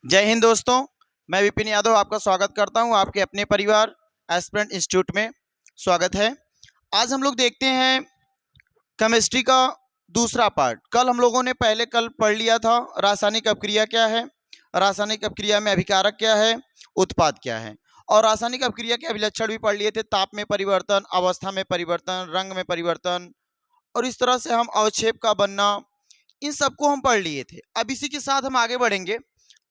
जय हिंद दोस्तों। मैं विपिन यादव आपका स्वागत करता हूं आपके अपने परिवार एस्पिरेंट इंस्टीट्यूट में। स्वागत है। आज हम लोग देखते हैं केमिस्ट्री का दूसरा पार्ट। कल हम लोगों ने कल पढ़ लिया था रासायनिक अपक्रिया क्या है, रासायनिक अपक्रिया में अभिकारक क्या है, उत्पाद क्या है, और रासायनिक अपक्रिया के अभिलक्षण भी पढ़ लिए थे। ताप में परिवर्तन, अवस्था में परिवर्तन, रंग में परिवर्तन, और इस तरह से हम अवक्षेप का बनना, इन सबको हम पढ़ लिए थे। अब इसी के साथ हम आगे बढ़ेंगे।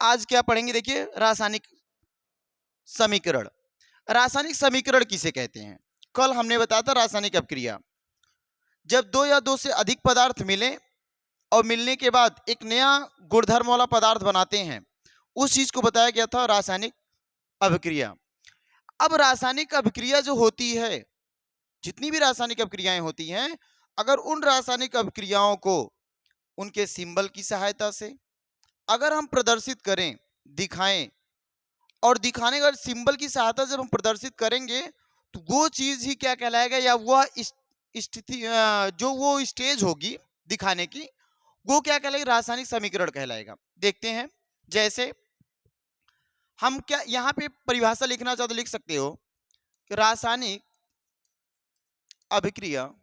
आज क्या पढ़ेंगे, देखिए, रासायनिक समीकरण। रासायनिक समीकरण किसे कहते हैं? कल हमने बताया था रासायनिक अपक्रिया, जब दो या दो से अधिक पदार्थ मिले और मिलने के बाद एक नया गुणधर्म वाला पदार्थ बनाते हैं, उस चीज को बताया गया था रासायनिक अभिक्रिया। अब रासायनिक अभिक्रिया जो होती है, जितनी भी रासायनिक अभिक्रियाएं होती हैं, अगर उन रासायनिक अभिक्रियाओं को उनके सिंबल की सहायता से अगर हम प्रदर्शित करें, दिखाएं, और दिखाने का सिंबल की सहायता से जब हम प्रदर्शित करेंगे तो वो चीज ही क्या कहलाएगा, या वह स्थिति, जो वो स्टेज होगी दिखाने की, वो क्या कहलाएगी? रासायनिक समीकरण कहलाएगा। देखते हैं। जैसे हम क्या यहाँ पे परिभाषा लिखना चाहो तो लिख सकते हो कि रासायनिक अभिक्रिया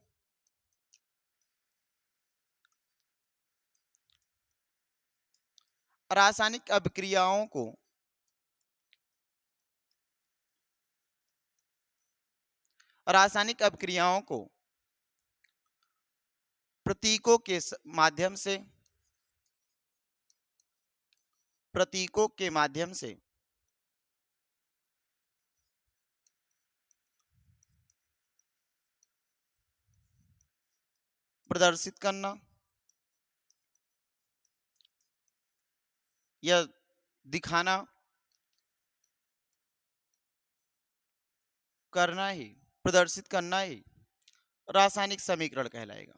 रासायनिक अभिक्रियाओं को रासायनिक अभिक्रियाओं को प्रतीकों के माध्यम से प्रदर्शित करना या दिखाना, करना ही, प्रदर्शित करना ही रासायनिक समीकरण कहलाएगा।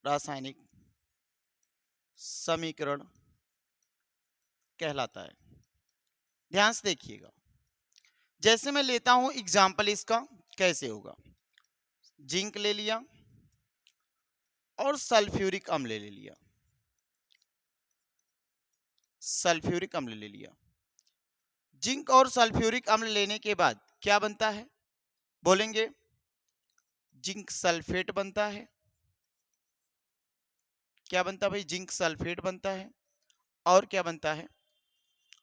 रासायनिक समीकरण कहलाता है। ध्यान से देखिएगा। जैसे मैं लेता हूं एग्जाम्पल, इसका कैसे होगा। जिंक ले लिया और सल्फ्यूरिक अम्ल ले लिया। सल्फ्यूरिक अम्ल ले लिया। जिंक और सल्फ्यूरिक अम्ल लेने के बाद क्या बनता है? बोलेंगे जिंक सल्फेट बनता है। क्या बनता है भाई? जिंक सल्फेट बनता है। और क्या बनता है?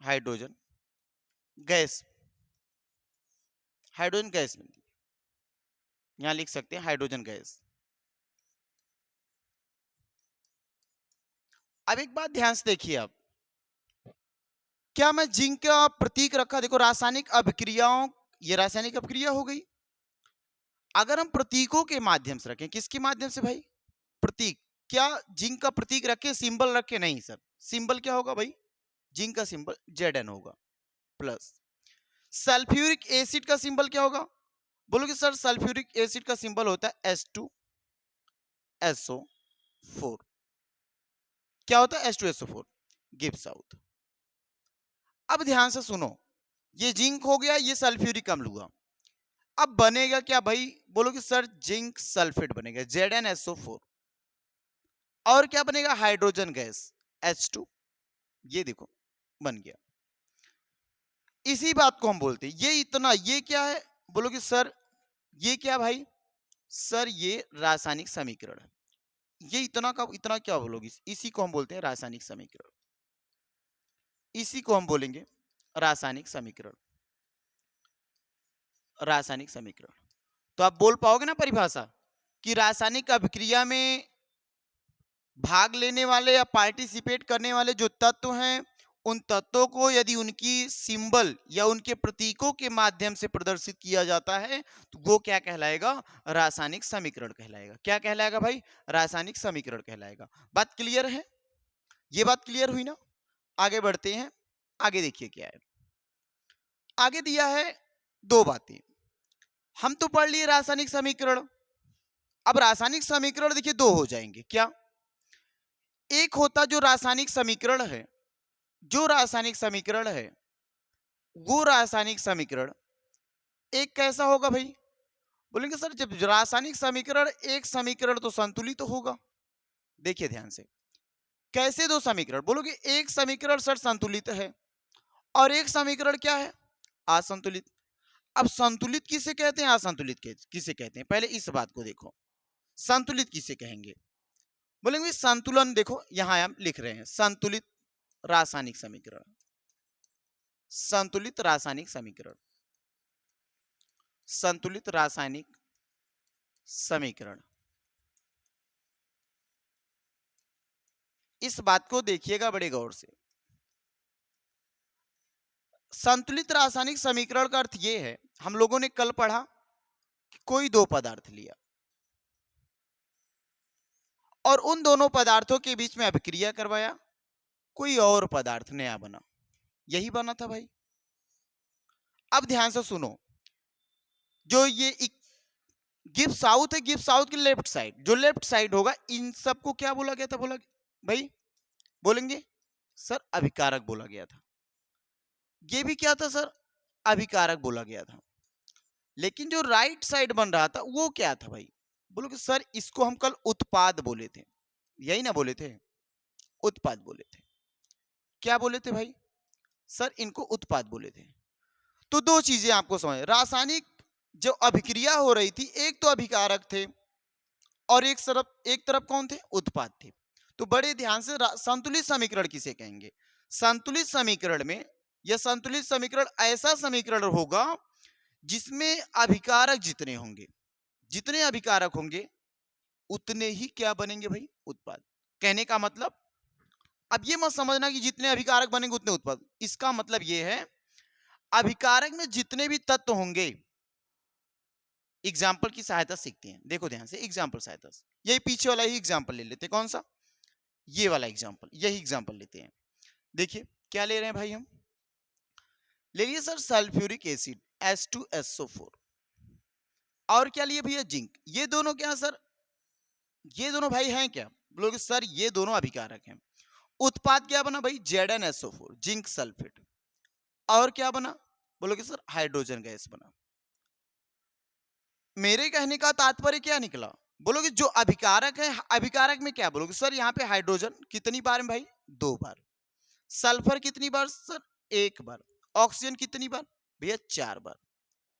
Hydrogen gas. हाइड्रोजन गैस बनती है। यहां लिख सकते हैं हाइड्रोजन गैस। अब एक बात ध्यान से देखिए। आप क्या मैं जिंक का प्रतीक रखा, देखो रासायनिक अभिक्रियाओं, ये रासायनिक अभिक्रिया हो गई। अगर हम प्रतीकों के माध्यम से रखें, किसके माध्यम से भाई? प्रतीक। क्या जिंक का प्रतीक रखे, सिंबल रखे? नहीं सर। सिंबल क्या होगा भाई? जिंक का सिंबल Zn होगा प्लस। सल्फ्यूरिक एसिड का सिंबल क्या होगा? बोलोगे सर सल्फ्यूरिक एसिड का सिंबल होता है H2SO4। क्या होता है? H2SO4 gives out. अब ध्यान से सुनो, ये जिंक हो गया, ये सल्फ्यूरिक अम्ल हुआ। अब बनेगा क्या भाई? बोलोगे सर जिंक सल्फेट बनेगा ZnSO4। और क्या बनेगा? Hydrogen gas H2। ये देखो बन गया। इसी बात को हम बोलते हैं ये इतना, ये क्या है? बोलोगे सर ये क्या भाई? सर ये रासायनिक समीकरण है। ये इतना का इतना क्या बोलोगे? इसी को हम बोलते हैं रासायनिक समीकरण। इसी को हम बोलेंगे रासायनिक समीकरण। रासायनिक समीकरण। तो आप बोल पाओगे ना परिभाषा कि रासायनिक अभिक्रिया में भाग लेने वाले या पार्टिसिपेट करने वाले जो तत्व हैं, उन तत्वों को यदि उनकी सिंबल या उनके प्रतीकों के माध्यम से प्रदर्शित किया जाता है तो वो क्या कहलाएगा? रासायनिक समीकरण कहलाएगा। क्या कहलाएगा भाई? रासायनिक समीकरण कहलाएगा। बात क्लियर है? ये बात क्लियर हुई ना? आगे बढ़ते हैं। आगे देखिए क्या है। आगे दिया है दो बातें। हम तो पढ़ लिए रासायनिक समीकरण। अब रासायनिक समीकरण देखिए दो हो जाएंगे। क्या? एक होता जो रासायनिक समीकरण है, जो रासायनिक समीकरण है वो रासायनिक समीकरण एक कैसा होगा भाई? बोलेंगे सर जब रासायनिक समीकरण एक समीकरण तो संतुलित तो होगा। देखिए ध्यान से, कैसे दो समीकरण? बोलोगे एक समीकरण सर संतुलित है और एक समीकरण क्या है? असंतुलित। अब संतुलित किसे कहते हैं, असंतुलित किसे कहते हैं? पहले इस बात को देखो, संतुलित किसे कहेंगे? बोलेंगे संतुलन। देखो यहां हम लिख रहे हैं संतुलित रासायनिक समीकरण, संतुलित रासायनिक समीकरण, संतुलित रासायनिक समीकरण। इस बात को देखिएगा बड़े गौर से। संतुलित रासायनिक समीकरण का अर्थ यह है, हम लोगों ने कल पढ़ा कि कोई दो पदार्थ लिया और उन दोनों पदार्थों के बीच में अभिक्रिया करवाया, कोई और पदार्थ नया बना। यही बना था भाई। अब ध्यान से सुनो, जो ये गिव साउथ है, गिव साउथ की लेफ्ट साइड, जो लेफ्ट साइड होगा इन सबको क्या बोला गया था? बोला भाई, बोलेंगे सर अभिकारक बोला गया था। ये भी क्या था सर? अभिकारक बोला गया था। लेकिन जो राइट साइड बन रहा था वो क्या था भाई? बोलोगे सर इसको हम कल उत्पाद बोले थे। यही ना बोले थे? उत्पाद बोले थे। क्या बोले थे भाई? सर इनको उत्पाद बोले थे। तो दो चीजें आपको समझ, रासायनिक जो अभिक्रिया हो रही थी, एक तो अभिकारक थे और एक तरफ कौन थे? उत्पाद थे। तो बड़े ध्यान से, संतुलित समीकरण किसे कहेंगे? संतुलित समीकरण में, यह संतुलित समीकरण ऐसा समीकरण होगा जिसमें अभिकारक जितने होंगे, जितने अभिकारक होंगे उतने ही क्या बनेंगे भाई? उत्पाद। कहने का मतलब, अब ये मत समझना कि जितने अभिकारक बनेंगे उतने उत्पाद। इसका मतलब ये है अभिकारक में जितने भी तत्व होंगे, एग्जाम्पल की सहायता सीखते हैं। देखो ध्यान से, एग्जाम्पल सहायता से, यही पीछे वाला ही एग्जाम्पल ले लेते हैं। कौन सा? ये वाला एग्जाम्पल, यही एग्जाम्पल लेते हैं। देखिए क्या ले रहे हैं भाई हम? ले लिए सर सल्फ्यूरिक एसिड H2SO4, और क्या लिए भैया? जिंक। ये दोनों क्या सर? ये दोनों भाई हैं क्या? बोलोगे सर ये दोनों अभिकारक हैं। उत्पाद क्या बना भाई? ZnSO4, zinc sulphate. और क्या बना? बोलोगे सर हाइड्रोजन गैस बना। मेरे कहने का तात्पर्य क्या निकला? बोलोगे जो अभिकारक है, अभिकारक में क्या? बोलोगे सर यहाँ पे हाइड्रोजन कितनी बार है भाई? 2 बार। सल्फर कितनी बार सर? 1 बार। ऑक्सीजन कितनी बार भैया? 4 बार।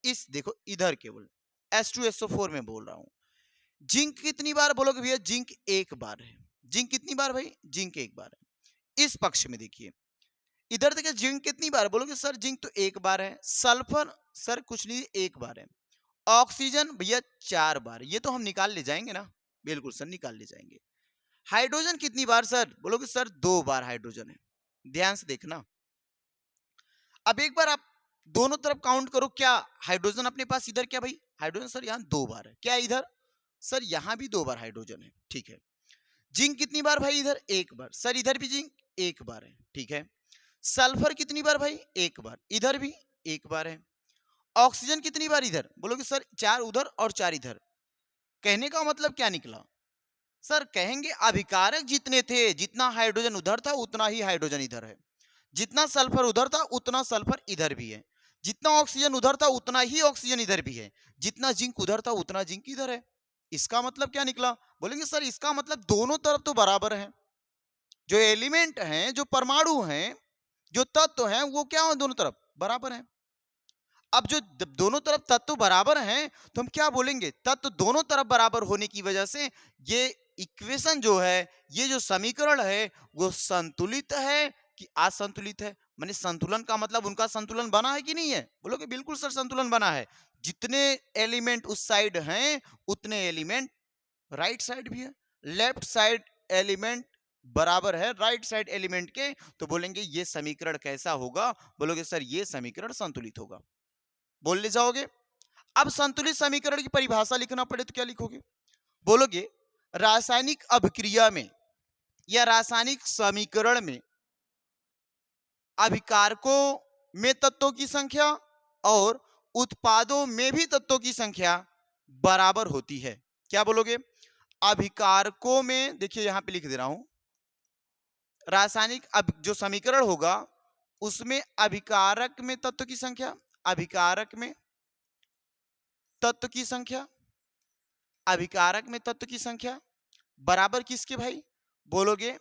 इस देखो इधर केवल H2SO4 में बोल रहा हूं। जिंक कितनी बार? बोलोगे भैया जिंक 1 बार है। जिंक कितनी बार भाई? जिंक 1 बार है। इस पक्ष में देखिए, इधर देखिए जिंक कितनी बार? बोलोगे सर जिंक तो 1 बार है। सल्फर सर कुछ नहीं, 1 बार है। ऑक्सीजन भैया 4 बार। ये तो हम निकाल ले जाएंगे ना? बिल्कुल सर निकाल ले जाएंगे। हाइड्रोजन कितनी बार सर? बोलोगे सर 2 बार हाइड्रोजन है। ध्यान से देखना, अब एक बार आप दोनों तरफ काउंट करो। क्या हाइड्रोजन अपने पास इधर क्या भाई? हाइड्रोजन सर यहाँ 2 बार है। क्या इधर? सर यहाँ भी 2 बार हाइड्रोजन है। ठीक है। जिंक कितनी बार भाई? इधर 1 बार। सर इधर भी जिंक 1 बार है। ठीक है। सल्फर कितनी बार भाई? 1 बार। इधर भी 1 बार है। ऑक्सीजन कितनी बार? इधर बोलोगे सर 4 उधर और 4 इधर। कहने का मतलब क्या निकला? सर कहेंगे अभिकारक जितने थे, जितना हाइड्रोजन उधर था उतना ही हाइड्रोजन इधर है, जितना सल्फर उधर था उतना सल्फर इधर भी है, जितना ऑक्सीजन उधर था उतना ही ऑक्सीजन इधर भी है, जितना जिंक उधर था उतना जिंक इधर है। इसका मतलब क्या निकला? बोलेंगे सर इसका मतलब दोनों तरफ तो बराबर है। जो एलिमेंट हैं, जो परमाणु हैं, जो तत्व हैं, वो क्या है? दोनों तरफ बराबर है। अब जो दोनों तरफ तत्व बराबर हैं तो हम क्या बोलेंगे? तत्व दोनों तरफ बराबर होने की वजह से ये इक्वेशन जो है, ये जो समीकरण है, वो संतुलित है कि असंतुलित है? माने संतुलन का मतलब उनका संतुलन बना है कि नहीं है? बोलोगे बिल्कुल सर संतुलन बना है। जितने एलिमेंट उस साइड हैं उतने एलिमेंट राइट साइड भी है। लेफ्ट साइड एलिमेंट बराबर है राइट साइड एलिमेंट के, तो बोलेंगे ये समीकरण कैसा होगा? बोलोगे सर ये समीकरण संतुलित होगा। बोल ले जाओगे। अब संतुलित समीकरण की परिभाषा लिखना पड़े तो क्या लिखोगे? बोलोगे रासायनिक अभिक्रिया में या रासायनिक समीकरण में अभिकारकों में तत्वों की संख्या और उत्पादों में भी तत्वों की संख्या बराबर होती है। क्या बोलोगे? अभिकारकों में, देखिए यहां पे लिख दे रहा हूं, रासायनिक जो समीकरण होगा उसमें अभिकारक में तत्व की संख्या, अभिकारक में तत्व की संख्या, अभिकारक में तत्व की संख्या बराबर किसके भाई? बोलोगे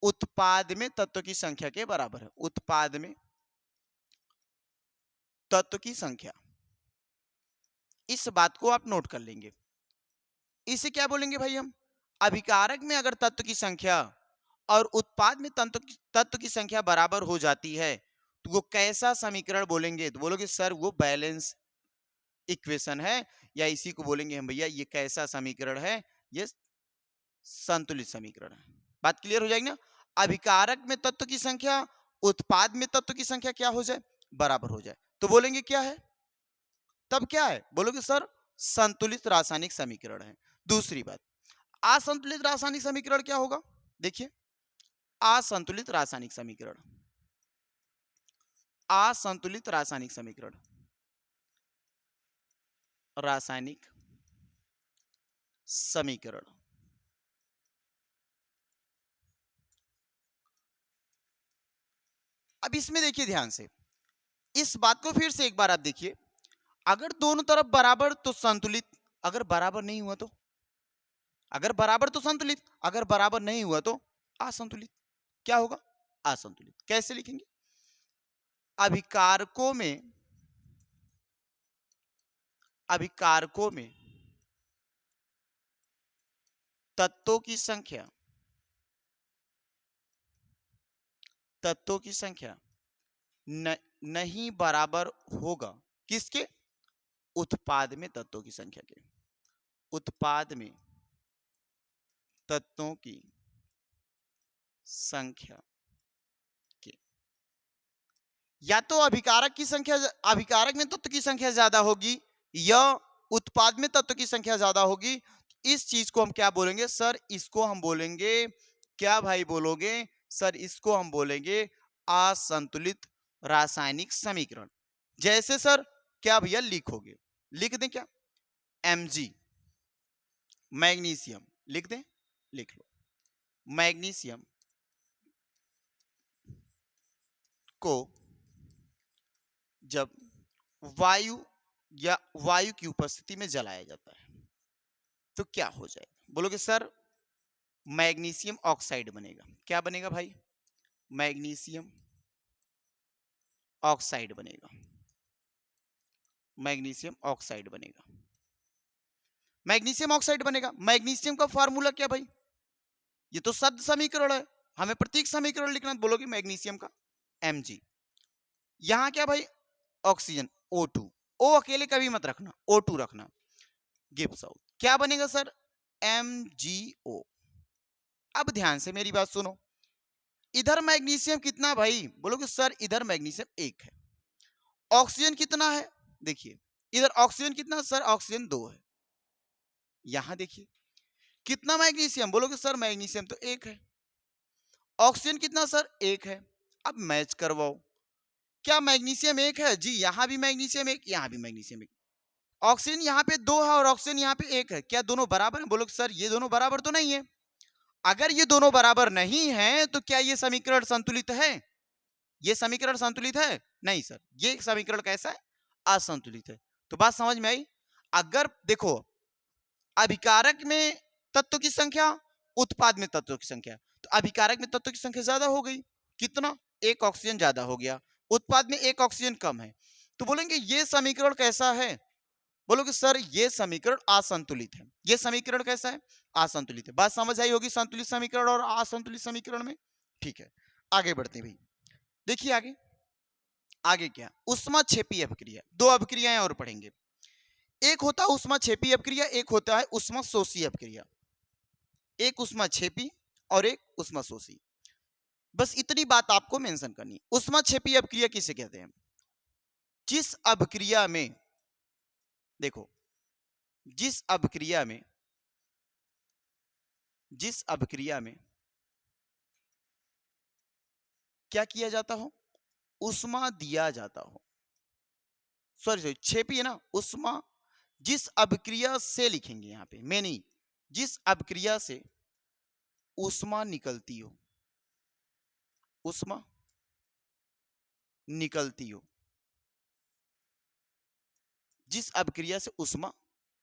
उत्पाद में तत्व की संख्या के बराबर है। उत्पाद में तत्व की संख्या, इस बात को आप नोट कर लेंगे। इसे क्या बोलेंगे भाई हम? अभिकारक में अगर तत्व की संख्या और उत्पाद में तत्व की संख्या बराबर हो जाती है तो वो कैसा समीकरण बोलेंगे? तो बोलोगे सर वो बैलेंस इक्वेशन है, या इसी को बोलेंगे हम भैया ये कैसा समीकरण है? ये संतुलित समीकरण है। बात क्लियर हो जाएगी ना? अभिकारक में तत्व की संख्या उत्पाद में तत्व की संख्या क्या हो जाए? बराबर हो जाए, तो बोलेंगे क्या है? तब क्या है? बोलोगे सर संतुलित रासायनिक समीकरण है। दूसरी बात, असंतुलित रासायनिक समीकरण क्या होगा? देखिए, असंतुलित रासायनिक समीकरण, असंतुलित रासायनिक समीकरण, रासायनिक समीकरण। अब इसमें देखिए ध्यान से, इस बात को फिर से एक बार आप देखिए, अगर दोनों तरफ बराबर तो संतुलित, अगर बराबर नहीं हुआ तो, अगर बराबर तो संतुलित, अगर बराबर नहीं हुआ तो असंतुलित। क्या होगा? असंतुलित। कैसे लिखेंगे? अभिकारकों में, अभिकारकों में तत्वों की संख्या, तत्वों की संख्या नहीं बराबर होगा किसके? उत्पाद में तत्वों की संख्या के। उत्पाद में तत्वों की संख्या के, या तो अभिकारक की संख्या, अभिकारक में तत्व की संख्या ज्यादा होगी या उत्पाद में तत्व की संख्या ज्यादा होगी। इस चीज को हम क्या बोलेंगे? सर इसको हम बोलेंगे, क्या भाई बोलोगे? सर इसको हम बोलेंगे असंतुलित रासायनिक समीकरण। जैसे सर क्या भैया लिखोगे? लिख दें क्या? Mg मैग्नीशियम लिख दें? लिख लो। मैग्नीशियम को जब वायु या वायु की उपस्थिति में जलाया जाता है तो क्या हो जाएगा? बोलोगे सर मैग्नीशियम ऑक्साइड बनेगा। क्या बनेगा भाई? मैग्नीशियम ऑक्साइड बनेगा। मैग्नीशियम ऑक्साइड बनेगा। मैग्नीशियम ऑक्साइड बनेगा। मैग्नीशियम का फार्मूला क्या भाई? ये तो शब्द समीकरण है, हमें प्रतीक समीकरण लिखना। बोलोगे मैग्नीशियम का Mg, यहां क्या भाई? ऑक्सीजन O2, O अकेले कभी मत रखना, O2 रखना, गिव्स आउट। क्या बनेगा सर? MgO। अब ध्यान से मेरी बात सुनो, इधर मैग्नीशियम कितना भाई? बोलोगे सर इधर मैग्नीशियम 1 है। ऑक्सीजन कितना है? देखिए इधर ऑक्सीजन कितना? सर ऑक्सीजन 2 है। यहां देखिए कितना मैग्नीशियम? बोलोगे सर मैग्नीशियम तो 1 है। ऑक्सीजन कितना? सर 1 है। अब मैच करवाओ, क्या मैग्नीशियम 1 है? जी यहां भी मैग्नीशियम 1, यहां भी मैग्नीशियम 1। ऑक्सीजन यहाँ पे 2 है और ऑक्सीजन यहाँ पे 1 है, क्या दोनों बराबर है? बोलोगे सर ये दोनों बराबर तो नहीं है। अगर ये दोनों बराबर नहीं है तो क्या ये समीकरण संतुलित है? ये समीकरण संतुलित है? नहीं सर, ये समीकरण कैसा है? असंतुलित है। तो बात समझ में आई? अगर देखो अभिकारक में तत्व की संख्या, उत्पाद में तत्वों की संख्या, तो अभिकारक में तत्वों की संख्या ज्यादा हो गई। कितना? 1 ऑक्सीजन ज्यादा हो गया। उत्पाद में 1 ऑक्सीजन कम है, तो बोलेंगे ये समीकरण कैसा है? बोलोगे सर ये समीकरण असंतुलित है। ये समीकरण कैसा है? असंतुलित है। बात समझ आई होगी संतुलित समीकरण और असंतुलित समीकरण में। ठीक है, आगे बढ़ते हैं भाई। देखिए आगे, आगे क्या? ऊष्माक्षेपी अपक्रिया। 2 अपक्रियाएं और पढ़ेंगे। एक होता है ऊष्माक्षेपी अपक्रिया, एक होता है ऊष्माशोषी अपक्रिया। एक ऊष्माक्षेपी और एक ऊष्माशोषी। बस इतनी बात आपको मेंशन करनी है। ऊष्माक्षेपी अपक्रिया किसे कहते हैं? जिस अपक्रिया में, देखो जिस अपक्रिया में, जिस अपक्रिया में क्या किया जाता हो? उष्मा दिया जाता हो। सॉरी क्षेपी है ना, उष्मा। जिस अपक्रिया से लिखेंगे यहां पे, मैं नहीं, जिस अपक्रिया से उष्मा निकलती हो, उष्मा निकलती हो, जिस अपक्रिया से उष्मा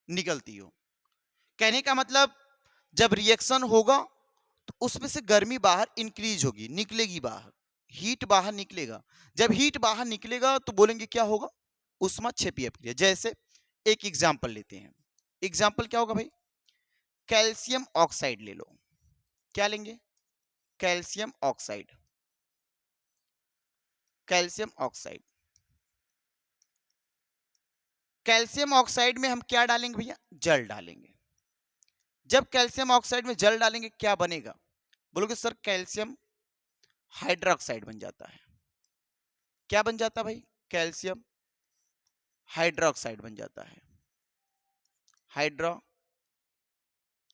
निकलती हो। कहने का मतलब जब रिएक्शन होगा तो उसमें से गर्मी बाहर इंक्रीज होगी, निकलेगी बाहर, हीट बाहर निकलेगा। जब हीट बाहर निकलेगा तो बोलेंगे क्या होगा, ऊष्माक्षेपीय अपक्रिया। जैसे एक एग्जांपल लेते हैं, एग्जांपल क्या होगा भाई, कैल्शियम ऑक्साइड ले लो। क्या लेंगे, calcium oxide, calcium oxide. Calcium oxide में हम क्या डालेंगे भैया, जल डालेंगे। जब कैल्शियम ऑक्साइड में जल डालेंगे क्या बनेगा, बोलोगे सर कैल्शियम हाइड्रोक्साइड बन जाता है। क्या बन जाता है भाई, कैल्शियम हाइड्रोक्साइड बन जाता है,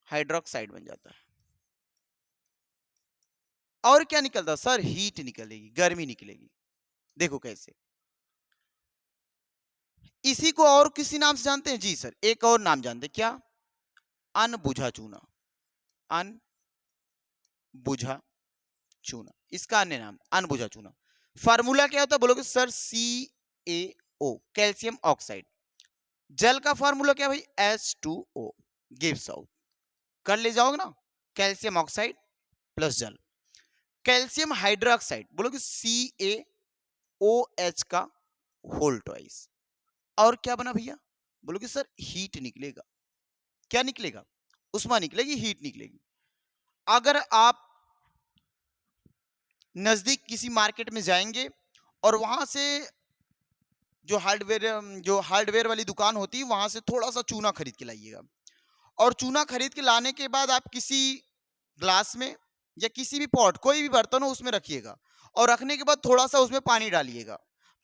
हाइड्रोक्साइड बन जाता है। और क्या निकलता सर, हीट निकलेगी, गर्मी निकलेगी। देखो कैसे, इसी को और किसी नाम से जानते हैं जी सर, एक और नाम जानते हैं, क्या, अनबुझा चूना, अनबुझा चूना, इसका अन्य नाम अनबुझा चूना। फार्मूला क्या होता है, बोलोगे सर CaO, कैल्शियम ऑक्साइड। जल का फार्मूला क्या भाई, H2O गिव्स आउट, कर ले जाओगे ना, कैल्शियम ऑक्साइड प्लस जल। कैल्शियम हाइड्रोक्साइड बोलोगे CaOH का होल ट्वाइस। और क्या बना भैया, बोलोगे सर हीट निकलेगा। क्या निकलेगा, उष्मा निकलेगी, हीट निकलेगी। अगर आप नजदीक किसी मार्केट में जाएंगे और वहां से जो हार्डवेयर वाली दुकान होती है वहां से थोड़ा सा चूना खरीद के लाइएगा। और चूना खरीद के लाने के बाद आप किसी ग्लास में या किसी भी पॉट, कोई भी बर्तन हो उसमें रखिएगा। और रखने के बाद थोड़ा सा उसमें पानी डालिएगा।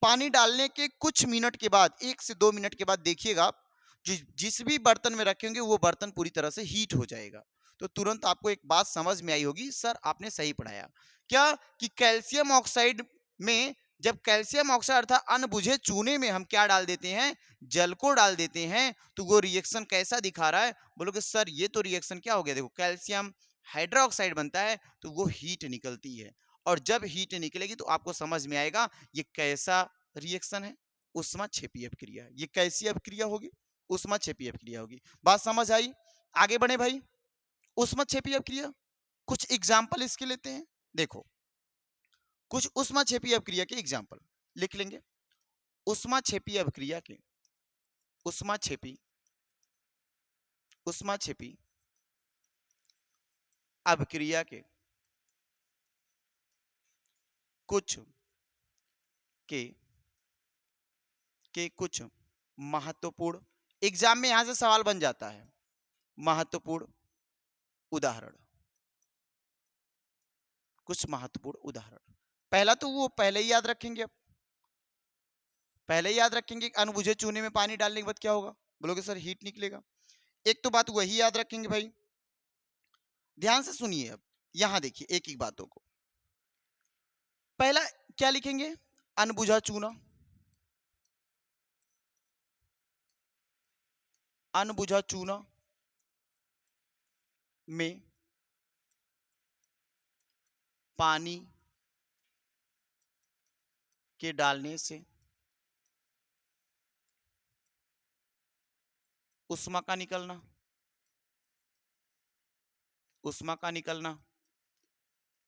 पानी डालने के कुछ मिनट के बाद, 1 से 2 मिनट के बाद देखिएगा आप, जिस भी बर्तन में रखे होंगे वो बर्तन पूरी तरह से हीट हो जाएगा। तो तुरंत आपको एक बात समझ में आई होगी, सर आपने सही पढ़ाया। क्या कि कैल्शियम ऑक्साइड में, जब कैल्शियम ऑक्साइड अर्थात अनबुझे चूने में हम क्या डाल देते हैं, जल को डाल देते हैं, तो वो रिएक्शन कैसा दिखा रहा है, बोलोगे सर ये तो रिएक्शन क्या हो गया, देखो कैल्शियम हाइड्रोक्साइड बनता है तो वो हीट निकलती है। और जब हीट निकलेगी तो आपको समझ में आएगा ये कैसा रिएक्शन है, ऊष्माक्षेपीय अपक्रिया है। ये कैसी अपक्रिया होगी, ऊष्माक्षेपीय अपक्रिया होगी। बात समझ आई, आगे बढ़े भाई। ऊष्माक्षेपीय अपक्रिया, कुछ एग्जाम्पल इसके लेते हैं। देखो कुछ ऊष्माक्षेपीय अपक्रिया के एग्जाम्पल लिख लेंगे। ऊष्माक्षेपीय अपक्रिया के, ऊष्माक्षेपी ऊष्माक्षेपी अपक्रिया कुछ के कुछ महत्वपूर्ण, एग्जाम में यहां से सवाल बन जाता है, महत्वपूर्ण उदाहरण। कुछ महत्वपूर्ण उदाहरण, पहला तो वो पहले ही याद रखेंगे, अब पहले ही याद रखेंगे अनबुझे चूने में पानी डालने के बाद क्या होगा, बोलोगे सर हीट निकलेगा। एक तो बात वही याद रखेंगे भाई, ध्यान से सुनिए। अब यहां देखिए एक एक बातों को। पहला क्या लिखेंगे, अनबुझा चूना, अनबुझा चूना में पानी के डालने से उष्मा का निकलना, उष्मा का निकलना।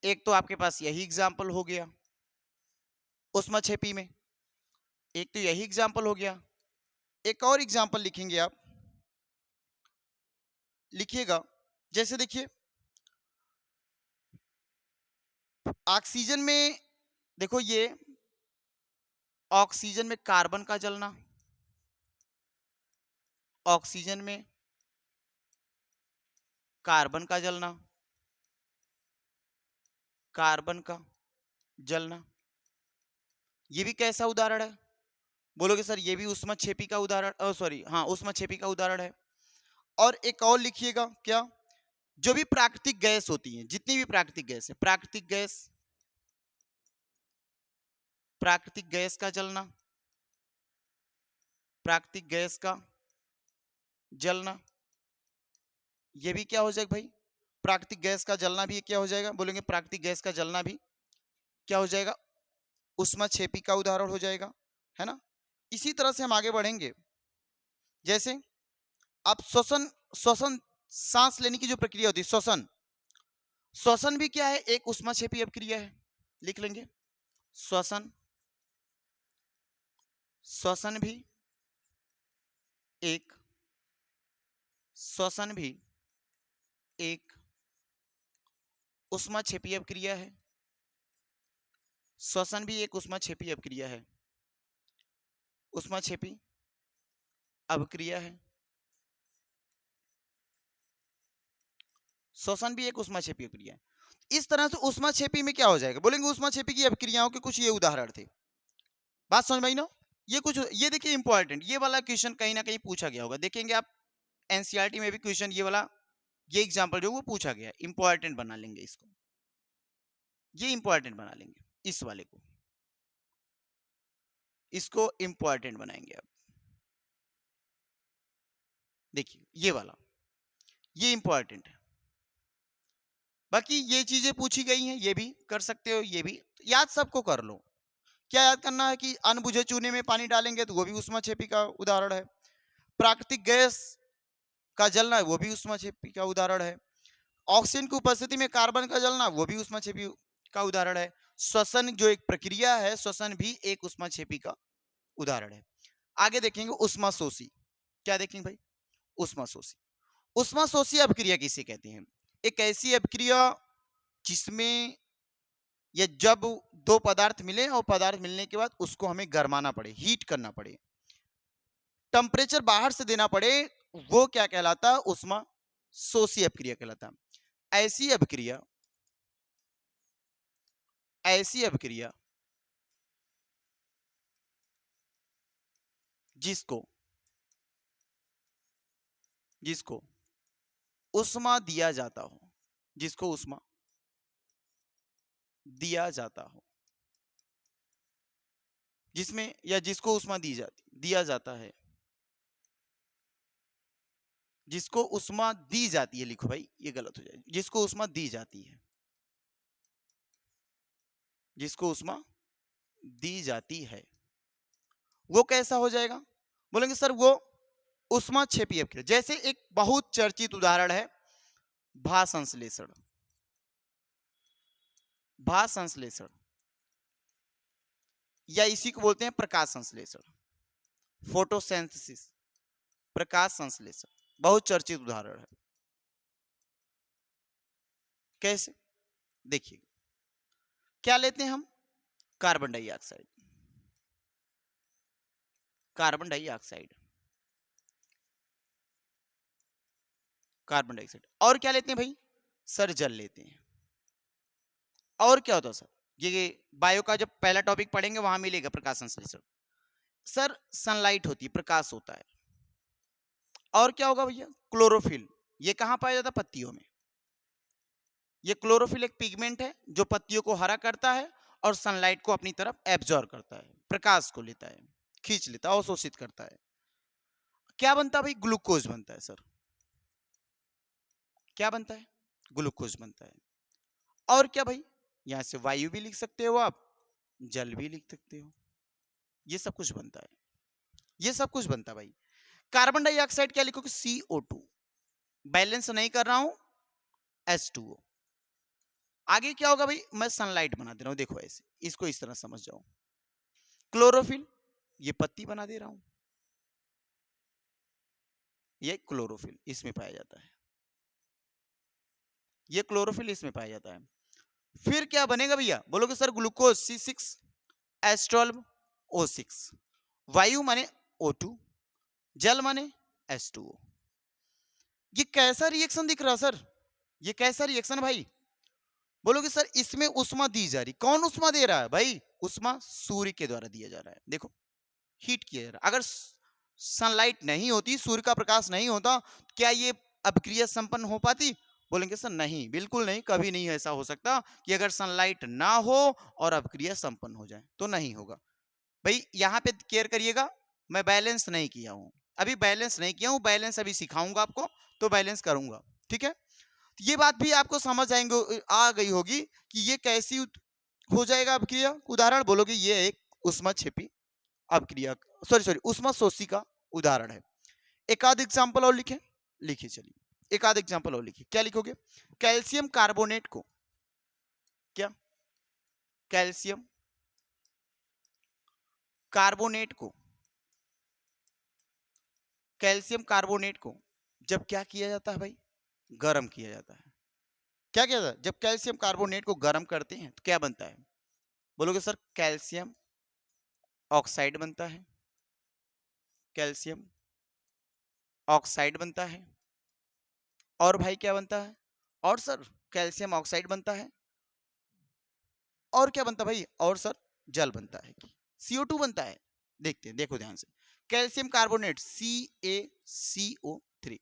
एक तो आपके पास यही एग्जाम्पल हो गया उष्माक्षेपी में, एक तो यही एग्जाम्पल हो गया। एक और एग्जाम्पल लिखेंगे आप, लिखिएगा। जैसे देखिए ऑक्सीजन में, देखो ये ऑक्सीजन में कार्बन का जलना, ऑक्सीजन में कार्बन का जलना, कार्बन का जलना, ये भी कैसा उदाहरण है, बोलोगे सर ये भी ऊष्माक्षेपी का उदाहरण, सॉरी हाँ ऊष्माक्षेपी का उदाहरण है। और एक और लिखिएगा, क्या, जो भी प्राकृतिक गैस होती है, जितनी भी प्राकृतिक गैस है, प्राकृतिक गैस का जलना, प्राकृतिक गैस का जलना, ये भी क्या हो जाएगा भाई, प्राकृतिक गैस का जलना भी क्या हो जाएगा, बोलेंगे प्राकृतिक गैस का जलना भी क्या हो जाएगा, ऊष्माक्षेपी का उदाहरण हो जाएगा, है ना। इसी तरह से हम आगे बढ़ेंगे। जैसे आप श्वसन, श्वसन सांस लेने की जो प्रक्रिया होती है, श्वसन, श्वसन भी क्या है, एक ऊष्माक्षेपी अपक्रिया है, लिख लेंगे। श्वसन, श्वसन भी एक, श्वसन भी एक ऊष्माक्षेपी अपक्रिया है। श्वसन भी एक ऊष्माक्षेपी अपक्रिया है, ऊष्माक्षेपी अपक्रिया है। श्वसन भी एक ऊष्माक्षेपी अपक्रिया है। इस तरह से ऊष्माक्षेपी में क्या हो जाएगा, बोलेंगे ऊष्माक्षेपी की अपक्रियाओं के कुछ ये उदाहरण थे। बात समझ में आई ना? ये कुछ, ये देखिए इंपॉर्टेंट, ये वाला क्वेश्चन कहीं ना कहीं पूछा गया होगा, देखेंगे आप एनसीईआरटी में भी क्वेश्चन ये वाला, ये एग्जांपल जो वो पूछा गया, इंपॉर्टेंट बना लेंगे इसको, ये इंपॉर्टेंट बना लेंगे, इस वाले को, इसको इंपॉर्टेंट बनाएंगे आप। देखिए ये वाला, ये इंपॉर्टेंट है। बाकी ये चीजें पूछी गई हैं, ये भी कर सकते हो, ये भी याद सबको कर लो। क्या याद करना है कि अनबुझे चूने में पानी डालेंगे तो वो भी ऊष्माक्षेपी का उदाहरण है। प्राकृतिक गैस का जलना है वो भी ऊष्माक्षेपी का उदाहरण है। ऑक्सीजन की उपस्थिति में कार्बन का जलना वो भी ऊष्माक्षेपी का उदाहरण है। श्वसन जो एक प्रक्रिया है, श्वसन भी एक ऊष्माक्षेपी का उदाहरण है। आगे देखेंगे ऊष्माशोषी। क्या देखेंगे भाई? ऊष्माशोषी। ऊष्माशोषी अपक्रिया किसे कहते हैं? एक ऐसी अपक्रिया जिसमें या जब दो पदार्थ मिले और पदार्थ मिलने के बाद उसको हमें गरमाना पड़े, हीट करना पड़े, टेम्परेचर बाहर से देना पड़े, वो क्या कहलाता है? ऊष्माशोषी अपक्रिया कहलाता है। ऐसी अपक्रिया, ऐसी अपक्रिया जिसको जिसको ऊष्मा दिया जाता हो, जिसको ऊष्मा दिया जाता हो, जिसमें या जिसको ऊष्मा दिया जाता है, जिसको ऊष्मा दी जाती है, लिखो भाई ये गलत हो जाएगी, जिसको ऊष्मा दी जाती है, जिसको ऊष्मा दी जाती है, वो कैसा हो जाएगा? बोलेंगे सर वो ऊष्माक्षेपी अपक्रिया। जैसे एक बहुत चर्चित उदाहरण है भासंश्लेषण। भासंश्लेषण या इसी को बोलते हैं प्रकाश संश्लेषण, फोटोसिंथेसिस, प्रकाश संश्लेषण, बहुत चर्चित उदाहरण है। कैसे? देखिए क्या लेते हैं हम? Carbon dioxide, carbon dioxide, carbon dioxide, और क्या लेते हैं भाई? सर जल लेते हैं। और क्या होता है सर? ये बायो का जब पहला टॉपिक पढ़ेंगे वहां मिलेगा प्रकाश संश्लेषण। सर सनलाइट होती है, प्रकाश होता है। और क्या होगा भैया? क्लोरोफिल। ये कहां पाया जाता है? पत्तियों में। ये क्लोरोफिल एक पिगमेंट है जो पत्तियों को हरा करता है और सनलाइट को अपनी तरफ एब्जॉर्ब करता है, प्रकाश को लेता है, खींच लेता है, अवशोषित करता है। क्या बनता है भाई? ग्लूकोज बनता है सर। क्या बनता है? ग्लूकोज बनता है। और क्या भाई? यहां से वायु भी लिख सकते हो आप, जल भी लिख सकते हो, ये सब कुछ बनता है, ये सब कुछ बनता है भाई। कार्बन डाइऑक्साइड क्या लिखोगे? CO2। बैलेंस नहीं कर रहा हूं, H2O। आगे क्या होगा भाई? मैं सनलाइट बना दे रहा हूं, देखो ऐसे, इसको इस तरह समझ जाओ। क्लोरोफिल, ये पत्ती बना दे रहा हूं, ये क्लोरोफिल इसमें पाया जाता है, ये क्लोरोफिल इसमें पाया जाता है। फिर क्या बनेगा भैया? बोलोगे सर ग्लूकोज C6H12O6, वायु माने O2, जल माने H2O। ये कैसा रिएक्शन दिख रहा सर? ये कैसा रिएक्शन भाई? बोलोगे सर इसमें उष्मा दी जा रही। कौन उष्मा दे रहा है भाई? उष्मा सूर्य के द्वारा दिया जा रहा है। देखो हीट किया जा रहा है। अगर सनलाइट नहीं होती, सूर्य का प्रकाश नहीं होता, क्या ये अपक्रिया संपन्न हो पाती? बोलेंगे सर नहीं, बिल्कुल नहीं, कभी नहीं ऐसा हो सकता कि अगर सनलाइट ना हो और अपक्रिया संपन्न हो जाए, तो नहीं होगा भाई। यहाँ पे केयर करिएगा, मैं बैलेंस नहीं किया हूं, अभी बैलेंस नहीं किया हूं, बैलेंस अभी सिखाऊंगा आपको, तो बैलेंस करूंगा, ठीक है? ये बात भी आपको समझ आएंगे, आ गई होगी कि ये कैसी हो जाएगा अपक्रिया। उदाहरण बोलोगे ये एक ऊष्माक्षेपी अपक्रिया, सॉरी ऊष्माशोषी का उदाहरण है। एक आध एग्जांपल और लिखें, लिखिए चलिए। एक आध एग्जाम्पल और लिखिए। क्या लिखोगे? कैल्शियम कार्बोनेट को, क्या कैल्शियम कार्बोनेट को, कैल्शियम कार्बोनेट को जब क्या किया जाता है भाई? गर्म किया जाता है। क्या किया जाता है? जब कैल्शियम कार्बोनेट को गर्म करते हैं तो क्या बनता है? बोलोगे सर कैल्शियम ऑक्साइड बनता है, कैल्शियम ऑक्साइड बनता है। और भाई क्या बनता है? और सर कैल्शियम ऑक्साइड बनता है, और क्या बनता है भाई? और सर जल बनता है कि CO2 बनता है। देखते हैं, देखो ध्यान से। कैल्शियम कार्बोनेट CaCO3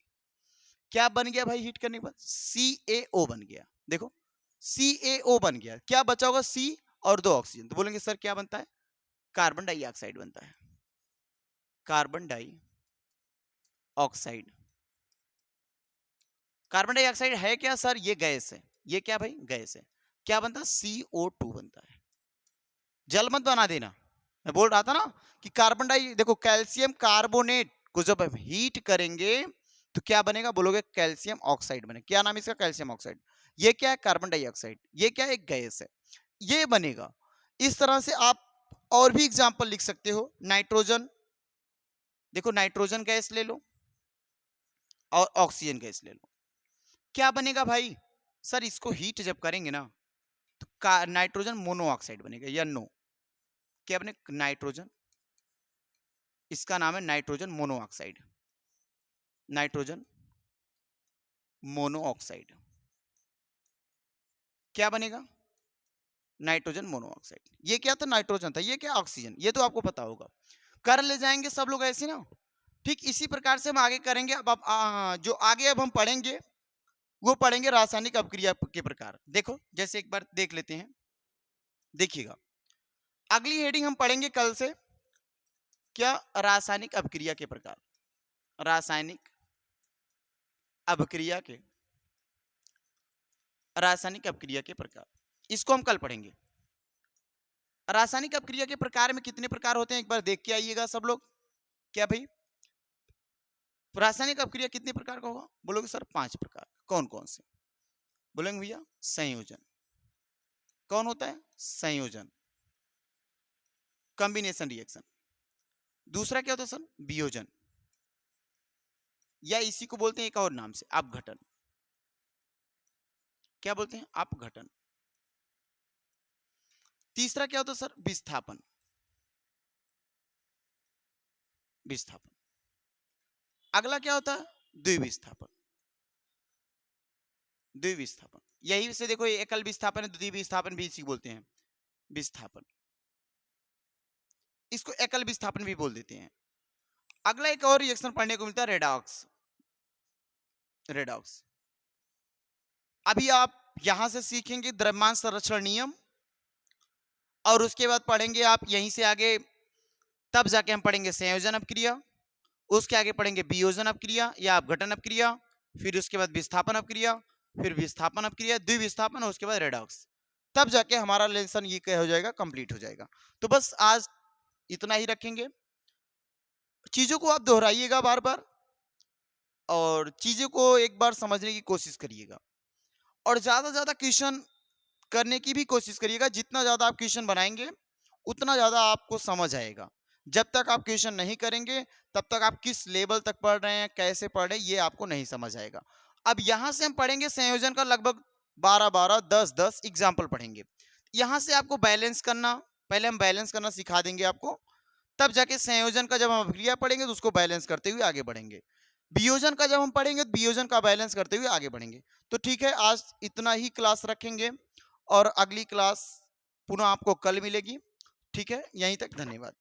क्या बन गया भाई? हीट करने के बाद CaO बन गया। देखो CaO बन गया, क्या बचा होगा? C और 2 ऑक्सीजन, तो बोलेंगे सर क्या बनता है? कार्बन डाइऑक्साइड बनता है, कार्बन डाइऑक्साइड। कार्बन डाइऑक्साइड है क्या सर? ये गैस है। ये क्या भाई? गैस है। क्या बनता है? CO2 बनता है। जल मत बना देना, मैं बोल रहा था ना कि कार्बन डाई, देखो कैल्शियम कार्बोनेट को जब हम हीट करेंगे तो क्या बनेगा? बोलोगे कैल्शियम ऑक्साइड बने। क्या नाम है इसका? Calcium oxide. ये क्या है? Carbon dioxide. ये क्या है? एक गैस है, ये बनेगा। इस तरह से आप और भी एग्जांपल लिख सकते हो। नाइट्रोजन, देखो नाइट्रोजन गैस ले लो और ऑक्सीजन गैस ले लो, क्या बनेगा भाई? सर इसको हीट जब करेंगे ना तो नाइट्रोजन मोनोऑक्साइड बनेगा या नो, क्या बने? नाइट्रोजन, इसका नाम है नाइट्रोजन मोनोऑक्साइड, नाइट्रोजन मोनोऑक्साइड। क्या बनेगा? Nitrogen monoxide. ये क्या था? नाइट्रोजन था। ये क्या? ऑक्सीजन। ये तो आपको पता होगा, कर ले जाएंगे सब लोग ऐसे ना। ठीक इसी प्रकार से हम आगे करेंगे। अब जो आगे अब हम पढ़ेंगे वो पढ़ेंगे रासायनिक अपक्रिया के प्रकार। देखो जैसे एक बार देख लेते हैं, देखिएगा अगली हेडिंग हम पढ़ेंगे कल से, क्या? रासायनिक अपक्रिया के प्रकार, रासायनिक अपक्रिया के, रासायनिक अपक्रिया के प्रकार, इसको हम कल पढ़ेंगे। रासायनिक अपक्रिया के प्रकार में कितने प्रकार होते हैं एक बार देख के आइएगा सब लोग। क्या भाई? रासायनिक अपक्रिया कितने प्रकार का होगा? बोलोगे सर 5 प्रकार। कौन कौन से? बोलेंगे भैया संयोजन। कौन होता है? संयोजन, कॉम्बिनेशन रिएक्शन। दूसरा क्या होता है सर? वियोजन, या इसी को बोलते हैं एक और नाम से अपघटन। क्या बोलते हैं? अपघटन। तीसरा क्या होता है सर? विस्थापन, विस्थापन। अगला क्या होता है? द्विविस्थापन, द्विविस्थापन। यही से देखो एकल विस्थापन है, द्विविस्थापन भी इसी बोलते हैं, विस्थापन। इसको एकल विस्थापन भी बोल देते हैं। अगला एक और रिएक्शन पढ़ने को मिलता है रेडॉक्स, रेडॉक्स। अभी आप यहां से सीखेंगे द्रव्यमान संरक्षण नियम, और उसके बाद पढ़ेंगे आप यहीं से आगे, तब जाके हम पढ़ेंगे संयोजन अपक्रिया, उसके आगे पढ़ेंगे वियोजन अपक्रिया या अपघटन अपक्रिया, फिर उसके बाद विस्थापन अपक्रिया, फिर विस्थापन अपक्रिया, द्विविस्थापन, और उसके बाद रेडॉक्स। तब जाके हमारा लेसन ये क्या हो जाएगा? कंप्लीट हो जाएगा। तो बस आज इतना ही रखेंगे। चीजों को आप दोहराइएगा बार बार, और चीजों को एक बार समझने की कोशिश करिएगा, और ज्यादा ज्यादा क्वेश्चन करने की भी कोशिश करिएगा। जितना ज्यादा आप क्वेश्चन बनाएंगे उतना ज्यादा आपको समझ आएगा। जब तक आप क्वेश्चन नहीं करेंगे तब तक आप किस लेवल तक पढ़ रहे हैं, कैसे पढ़ रहे हैं, ये आपको नहीं समझ आएगा। अब यहां से हम पढ़ेंगे संयोजन का लगभग 12-12, 10-10 एग्जाम्पल पढ़ेंगे। यहां से आपको बैलेंस करना, पहले हम बैलेंस करना सिखा देंगे आपको, तब जाके संयोजन का जब हम अभिक्रिया पढ़ेंगे तो उसको बैलेंस करते हुए आगे बढ़ेंगे। वियोजन का जब हम पढ़ेंगे तो वियोजन का बैलेंस करते हुए आगे बढ़ेंगे। तो ठीक है, आज इतना ही क्लास रखेंगे, और अगली क्लास पुनः आपको कल मिलेगी। ठीक है, यहीं तक, धन्यवाद।